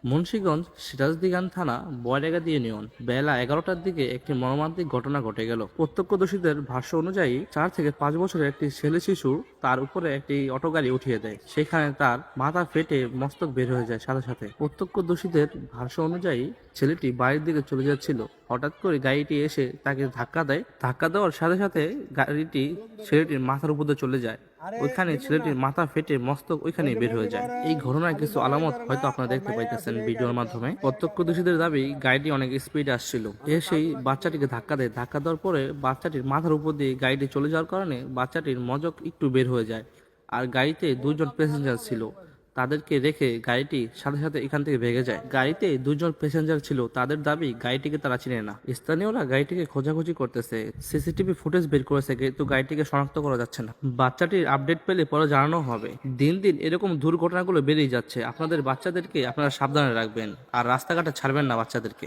মুন্সিগঞ্জ সিরাজদিগান থানা বয়ডাঙ্গা ইউনিয়ন বেলা 11টার দিকে একটি মর্মান্তিক ঘটনা ঘটে গেল। প্রত্যক্ষদর্শীদের ভাষ্য অনুযায়ী 4 থেকে 5 বছরের একটি ছেলে শিশু তার উপরে একটি অটো গাড়ি উঠিয়ে দেয়। সেখানে তার মাথা ফেটে মস্তক বের হয়ে যায় সাথে সাথে। প্রত্যক্ষদর্শীদের ভাষ্য অনুযায়ী ছেলেটি বাড়ির দিকে চলে যাচ্ছিল, হঠাৎ করে গাড়িটি এসে তাকে ধাক্কা দেয়। ধাক্কা দেওয়ার সাথে সাথে গাড়িটি ছেলেটির মাথার উপর দিয়ে চলে যায়। ওইখানে ছেলেটির মাথা ফেটে মস্তক ওইখানে বের হয়ে যায়। এই ঘটনার কিছু আলামত হয়তো আপনারা দেখতে পাইতেছেন ভিডিওর মাধ্যমে। প্রত্যক্ষদর্শীদের দাবি গাড়িটি অনেক স্পিডে আসছিল, এসেই বাচ্চাটিকে ধাক্কা দেয়। ধাক্কা দেওয়ার পরে বাচ্চাটির মাথার উপর দিয়ে গাড়িটি চলে যাওয়ার কারণে বাচ্চাটির মজক একটু বের হয়ে যায়। আর গাড়িতে 2জন প্যাসেঞ্জার ছিল, তাদেরকে রেখে গাড়িটি সাথে সাথে এখান থেকে ভেগে যায়। গাড়িতে 2জন প্যাসেঞ্জার ছিল, তাদের দাবি গাড়িটিকে তারা চিনে না। স্থানীয়রা গাড়িটিকে খোঁজাখুঁজি করতেছে, সিসিটিভি ফুটেজ বের করেছে, কিন্তু গাড়িটিকে শনাক্ত করা যাচ্ছে না। বাচ্চাটির আপডেট পেলে পরে জানানো হবে। দিন দিন এরকম দুর্ঘটনাগুলো বেড়েই যাচ্ছে। আপনাদের বাচ্চাদেরকে আপনারা সাবধানে রাখবেন আর রাস্তাঘাটে ছাড়বেন না বাচ্চাদেরকে।